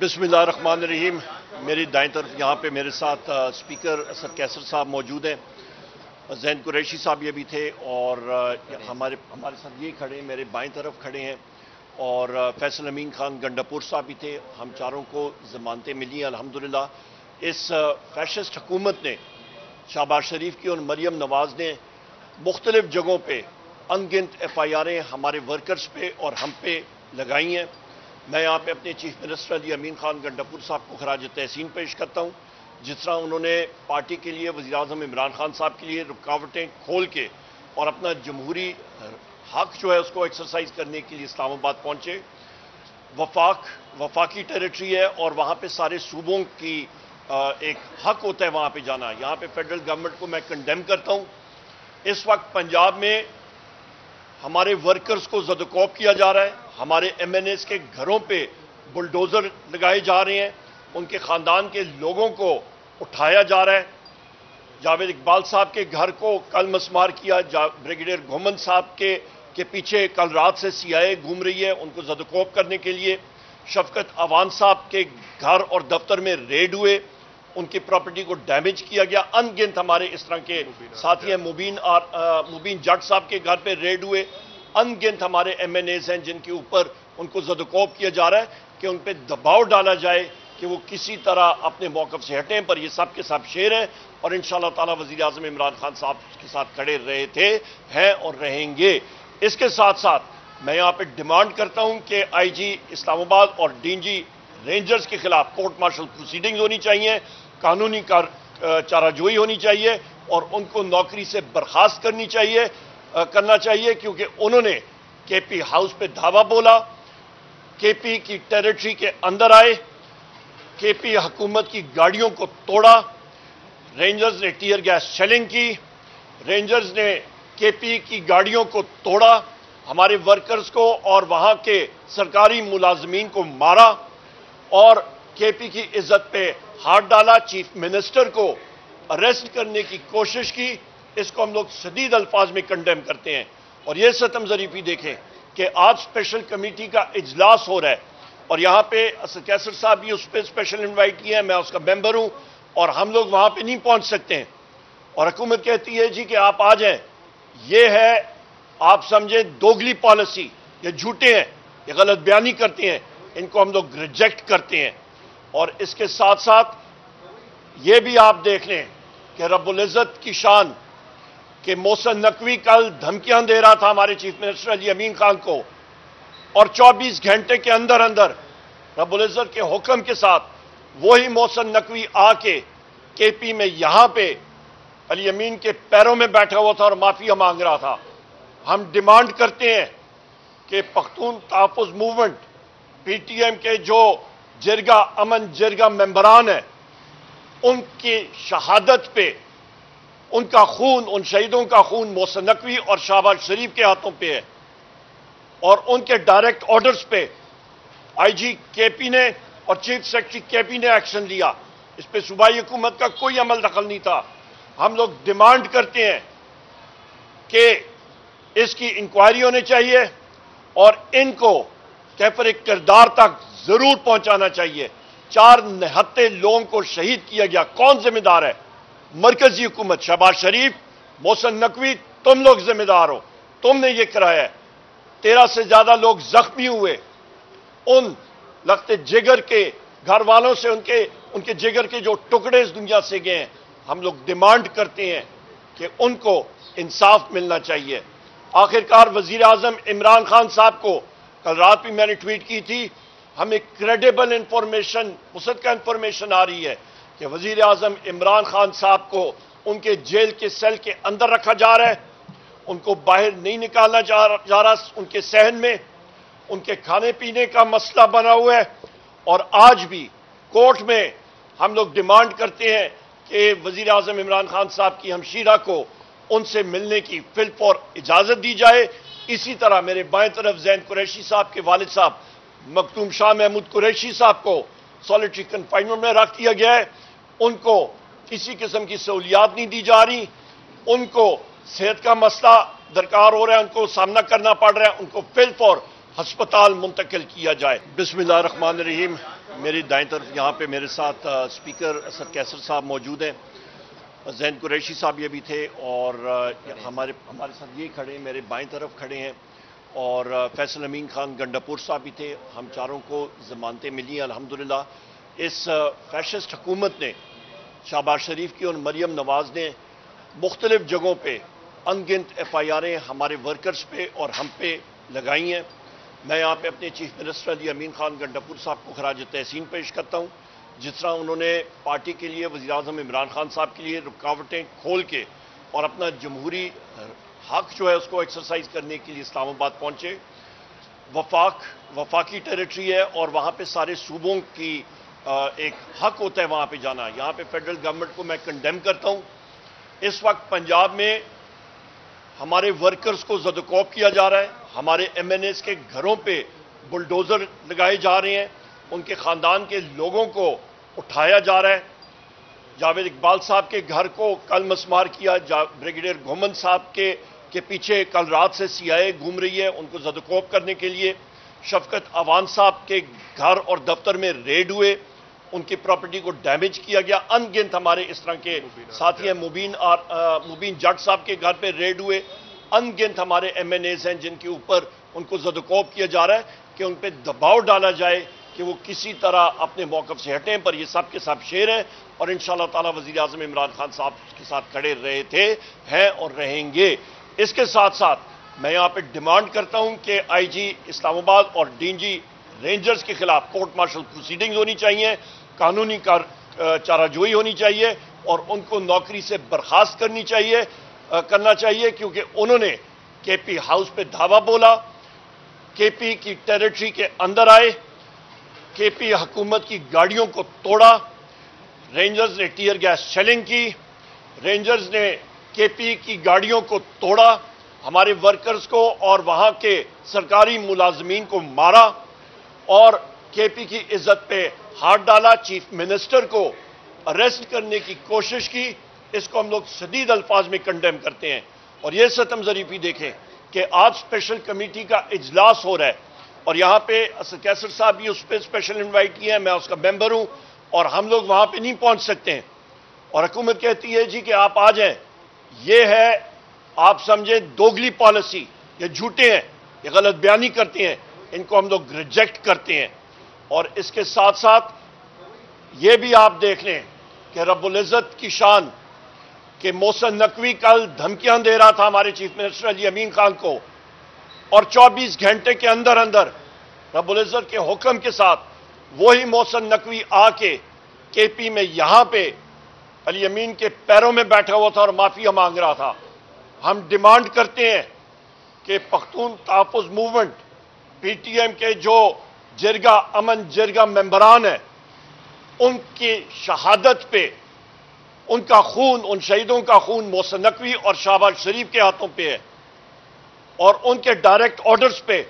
बिस्मिल्लाहिर्रहमानिर्रहीम। मेरी दाएं तरफ यहाँ पे मेरे साथ स्पीकर असद कैसर साहब मौजूद हैं, ज़ैन कुरैशी साहब ये भी थे, और हमारे साथ ये खड़े हैं, मेरे बाएं तरफ खड़े हैं, और फैसल अमीन खान गंडापुर साहब भी थे। हम चारों को ज़मानतें मिली हैं अल्हम्दुलिल्लाह। इस फैशिस्ट हुकूमत ने, शहबाज शरीफ की और मरियम नवाज़ ने मुख्तलिफ जगहों पे अनगिनत FIR'ें हमारे वर्कर्स पे और हम पे लगाई हैं। मैं यहाँ पे अपने चीफ मिनिस्टर अली अमीन खान गंडापुर साहब को खराज तहसीन पेश करता हूँ। जिस तरह उन्होंने पार्टी के लिए, वज़ीर आज़म इमरान खान साहब के लिए रुकावटें खोल के और अपना जमहूरी हक जो है उसको एक्सरसाइज करने के लिए इस्लामाबाद पहुँचे। वफाकी टेरिटरी है और वहाँ पे सारे सूबों की एक हक होता है वहाँ पे जाना। यहाँ पे फेडरल गवर्नमेंट को मैं कंडेम करता हूँ। इस वक्त पंजाब में हमारे वर्कर्स को ज़दकोब किया जा रहा है, हमारे MNAs के घरों पे बुलडोज़र लगाए जा रहे हैं, उनके ख़ानदान के लोगों को उठाया जा रहा है। जावेद इकबाल साहब के घर को कल मसमार किया, ब्रिगेडियर घुमन साहब के पीछे कल रात से CIA घूम रही है उनको ज़दकोब करने के लिए। शफकत अवान साहब के घर और दफ्तर में रेड हुए, उनकी प्रॉपर्टी को डैमेज किया गया। अनगिनत हमारे इस तरह के साथी हैं। मुबीन जट साहब के घर पे रेड हुए। अनगिनत हमारे MNAs हैं जिनके ऊपर उनको ज़दकोब किया जा रहा है कि उन पर दबाव डाला जाए कि वो किसी तरह अपने मौक़िफ़ से हटें। पर ये सब के सब शेर हैं और इंशाअल्लाह ताला वज़ीर आज़म इमरान खान साहब के साथ खड़े रहे थे, हैं और रहेंगे। इसके साथ साथ मैं यहाँ पे डिमांड करता हूँ कि IG इस्लामाबाद और DG रेंजर्स के खिलाफ कोर्ट मार्शल प्रोसीडिंग्स होनी चाहिए, कानूनी चाराजोई होनी चाहिए और उनको नौकरी से बर्खास्त करना चाहिए क्योंकि उन्होंने KP हाउस पे धावा बोला, KP की टेरिटरी के अंदर आए, KP हुकूमत की गाड़ियों को तोड़ा, रेंजर्स ने टीयर गैस शेलिंग की, रेंजर्स ने KP की गाड़ियों को तोड़ा, हमारे वर्कर्स को और वहां के सरकारी मुलाजमीन को मारा और KP की इज्जत पे हाथ डाला। चीफ मिनिस्टर को अरेस्ट करने की कोशिश की। इसको हम लोग शदीद अल्फाज में कंडेम करते हैं। और यह सतम ज़रीफ़ी देखें कि आज स्पेशल कमेटी का इजलास हो रहा है और यहाँ पे असद कैसर साहब भी उस पर स्पेशल इन्वाइट किए हैं, मैं उसका मेंबर हूँ और हम लोग वहाँ पे नहीं पहुँच सकते हैं। और हुकूमत कहती है जी कि आप आ जाएं। ये है, आप समझे, दोगली पॉलिसी। ये झूठे हैं, ये गलत बयानी करते हैं, इनको हम लोग रिजेक्ट करते हैं। और इसके साथ साथ ये भी आप देख लें कि रब्बुल इज़्ज़त की शान कि मोहसिन नकवी कल धमकियां दे रहा था हमारे चीफ मिनिस्टर अली अमीन खान को और 24 घंटे के अंदर अंदर रब्बुल इज़्ज़त के हुक्म के साथ वही मोहसिन नकवी आके KP में यहां पे अली अमीन के पैरों में बैठा हुआ था और माफिया मांग रहा था। हम डिमांड करते हैं कि पख्तून तहफ़्फ़ुज़ मूवमेंट PTM के जो अमन जिरगा मेंबरान हैं, उनकी शहादत पे उनका खून, उन शहीदों का खून मोहसिन नकवी और शहबाज शरीफ के हाथों पे है और उनके डायरेक्ट ऑर्डर्स पे IG KP ने और चीफ सेक्रेटरी KP ने एक्शन लिया। इस पे सूबाई हुकूमत का कोई अमल दखल नहीं था। हम लोग डिमांड करते हैं कि इसकी इंक्वायरी होनी चाहिए और इनको कैफर किरदार तक जरूर पहुंचाना चाहिए। 4 निहत्ते लोगों को शहीद किया गया, कौन जिम्मेदार है? मरकजी हुकूमत, शहबाज शरीफ, मोहसिन नकवी, तुम लोग जिम्मेदार हो, तुमने ये कराया है। 13 से ज्यादा लोग जख्मी हुए। उन लखते जिगर के घर वालों से उनके जिगर के जो टुकड़े इस दुनिया से गए हैं, हम लोग डिमांड करते हैं कि उनको इंसाफ मिलना चाहिए। आखिरकार वजीर आजम इमरान खान साहब को कल रात भी मैंने ट्वीट की थी, हमें क्रेडिबल इंफॉर्मेशन, मुसद्दक़ा इंफॉर्मेशन आ रही है कि वजीर आजम इमरान खान साहब को उनके जेल के सेल के अंदर रखा जा रहा है, उनको बाहर नहीं निकालना जा रहा। उनके सहन में उनके खाने पीने का मसला बना हुआ है और आज भी कोर्ट में हम लोग डिमांड करते हैं कि वजीर आजम इमरान खान साहब की हमशीरा को उनसे मिलने की फिलफौर इजाजत दी जाए। इसी तरह मेरे बाएं तरफ ज़ैन कुरैशी साहब के वालिद साहब मखदूम शाह महमूद कुरैशी साहब को सॉलिटरी कन्फाइनमेंट में रख दिया गया है। उनको किसी किस्म की सहूलियात नहीं दी जा रही, उनको सेहत का मसला दरकार हो रहा है, उनको सामना करना पड़ रहा है, उनको फिलफौर हस्पताल मुंतकिल किया जाए। बिस्मिल्लाहिर्रहमानिर्रहीम। میری دائیں طرف یہاں پہ میرے ساتھ اسپیکر اسد کیسر صاحب موجود ہیں، زین قریشی صاحب یہ بھی تھے، اور ہمارے ساتھ یہ کھڑے ہیں، میرے بائیں طرف کھڑے ہیں، اور فیصل امین خان گنڈاپور صاحب بھی تھے۔ ہم چاروں کو ضمانتیں ملی ہیں الحمدللہ۔ اس فیشسٹ حکومت نے، شہباز شریف کی اور مریم نواز نے مختلف جگہوں پہ ان گنت ایف آئی آریں ہمارے ورکرز پہ اور ہم پہ لگائی ہیں۔ میں یہاں پہ اپنے چیف منسٹر علی امین خان گنڈاپور صاحب کو خراج تحسین پیش کرتا ہوں، جس طرح انہوں نے پارٹی کے لیے، وزیر اعظم عمران خان صاحب کے لیے رکاوٹیں کھول کے اور اپنا جمہوری حق جو ہے اس کو ایکسرسائز کرنے کے لیے اسلام آباد پہنچے۔ وفاقی ٹیریٹری ہے اور وہاں پہ سارے صوبوں کی ایک حق ہوتا ہے وہاں پہ جانا۔ یہاں پہ فیڈرل گورنمنٹ کو میں کنڈیم کرتا ہوں۔ اس وقت پنجاب میں ہمارے ورکرز کو زد و کوب کیا جا رہا ہے، ہمارے ایم این ایز کے گھروں پہ بلڈوزر لگائے جا رہے ہیں، ان کے خاندان کے لوگوں کو اٹھایا جا رہا ہے۔ جاوید اقبال صاحب کے گھر کو کل مسمار کیا، بریگیڈیئر گھومن صاحب کے پیچھے کل رات سے سی آئی اے گھوم رہی ہے ان کو زد و کوب کرنے کے لیے۔ شفقت اوان صاحب کے گھر اور دفتر میں ریڈ ہوئے، ان کی پراپرٹی کو ڈیمیج کیا گیا۔ ان گنت ہمارے اس طرح کے ساتھی ہیں، مبین جٹ صاحب کے گھر پہ ریڈ ہوئے۔ ان گنت ہمارے ایم این ایز ہیں جن کے اوپر ان کو زد و کوب کیا جا رہا ہے کہ ان پہ دباؤ ڈالا جائے کہ وہ کسی طرح اپنے موقف سے ہٹیں، پر یہ سب کے سب شیر ہیں اور انشاءاللہ تعالی وزیر اعظم عمران خان صاحب کے ساتھ کھڑے رہے تھے، ہیں اور رہیں گے۔ اس کے ساتھ ساتھ میں یہاں پہ ڈیمانڈ کرتا ہوں کہ آئی جی اسلام آباد اور ڈی جی رینجرز کے خلاف کورٹ مارشل پروسیڈنگز ہونی چاہیے، قانونی چارہ جوئی ہونی چاہیے اور ان کو نوکری سے برخاست کرنا چاہیے کیونکہ انہوں نے کے پی ہاؤس پہ دھاوا بولا، کے پی کی ٹیریٹری کے اندر آئے، کے پی حکومت کی گاڑیوں کو توڑا، رینجرز نے ٹیئر گیس شیلنگ کی، رینجرز نے کے پی کی گاڑیوں کو توڑا، ہمارے ورکرز کو اور وہاں کے سرکاری ملازمین کو مارا اور کے پی کی عزت پہ ہاتھ ڈالا، چیف منسٹر کو اریسٹ کرنے کی کوشش کی۔ اس کو ہم لوگ شدید الفاظ میں کنڈیم کرتے ہیں۔ اور یہ ستم ظریفی دیکھیں کہ آج اسپیشل کمیٹی کا اجلاس ہو رہا ہے اور یہاں پہ اسد کیسر صاحب بھی اس پہ اسپیشل انوائٹ کیا ہے، میں اس کا ممبر ہوں اور ہم لوگ وہاں پہ نہیں پہنچ سکتے ہیں اور حکومت کہتی ہے جی کہ آپ آ جائیں۔ یہ ہے، آپ سمجھیں، دوگلی پالیسی، یہ جھوٹے ہیں، یہ غلط بیانی کرتے ہیں، ان کو ہم لوگ ریجیکٹ کرتے ہیں۔ اور اس کے ساتھ ساتھ یہ بھی آپ دیکھ لیں کہ رب العزت کی شان کہ محسن نقوی کل دھمکیاں دے رہا تھا ہمارے چیف منسٹر علی امین خان کو اور 24 گھنٹے کے اندر رب العزت کے حکم کے ساتھ وہی محسن نقوی آ کے پی میں یہاں پہ علی امین کے پیروں میں بیٹھا ہوا تھا اور معافی مانگ رہا تھا۔ ہم ڈیمانڈ کرتے ہیں کہ پختون تحفظ موومنٹ پی ٹی ایم کے جو امن جرگہ ممبران ہیں ان کی شہادت پہ، ان کا خون، ان شہیدوں کا خون محسن نقوی اور شہباز شریف کے ہاتھوں پہ ہے اور ان کے ڈائریکٹ آرڈرز پہ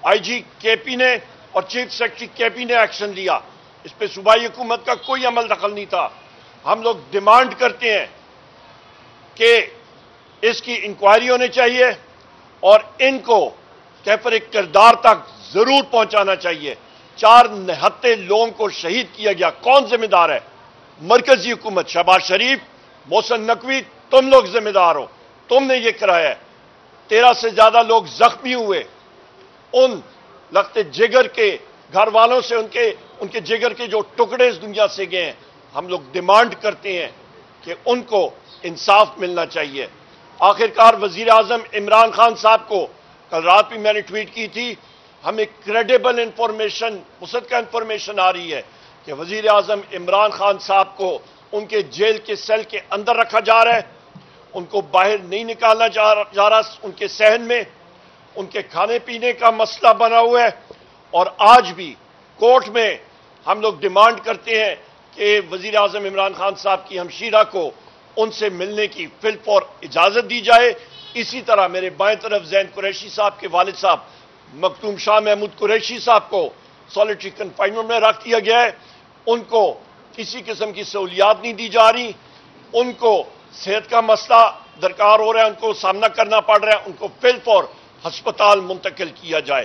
آئی جی کے پی نے اور چیف سیکرٹری کے پی نے ایکشن لیا۔ اس پہ صوبائی حکومت کا کوئی عمل دخل نہیں تھا۔ ہم لوگ ڈیمانڈ کرتے ہیں کہ اس کی انکوائری ہونی چاہیے اور ان کو کیفر کردار تک ضرور پہنچانا چاہیے۔ 4 نہتے لوگوں کو شہید کیا گیا، کون ذمہ دار ہے؟ مرکزی حکومت، شہباز شریف، محسن نقوی، تم لوگ ذمہ دار ہو، تم نے یہ کرایا ہے۔ 13 سے زیادہ لوگ زخمی ہوئے، ان لخت جگر کے گھر والوں سے ان کے جگر کے جو ٹکڑے اس دنیا سے گئے ہیں۔ ہم لوگ ڈیمانڈ کرتے ہیں کہ ان کو انصاف ملنا چاہیے۔ آخرکار وزیر اعظم عمران خان صاحب کو کل رات بھی میں نے ٹویٹ کی تھی، ہمیں کریڈیبل انفارمیشن، مصدقہ انفارمیشن آ رہی ہے کہ وزیر اعظم عمران خان صاحب کو ان کے جیل کے سیل کے اندر رکھا جا رہا ہے، ان کو باہر نہیں نکالنا جا رہا، ان کے صحن میں ان کے کھانے پینے کا مسئلہ بنا ہوا ہے۔ اور آج بھی کورٹ میں ہم لوگ ڈیمانڈ کرتے ہیں کہ وزیر اعظم عمران خان صاحب کی ہمشیرہ کو ان سے ملنے کی فی الفور اجازت دی جائے۔ اسی طرح میرے بائیں طرف زین قریشی صاحب کے والد صاحب مختوم شاہ محمود قریشی صاحب کو سالیٹری کنفائنمنٹ میں رکھ دیا گیا ہے، ان کو کسی قسم کی سہولیات نہیں دی جا رہی، ان کو صحت کا مسئلہ درکار ہو رہا ہے، ان کو سامنا کرنا پڑ رہا ہے، ان کو فی الفور ہسپتال منتقل کیا جائے۔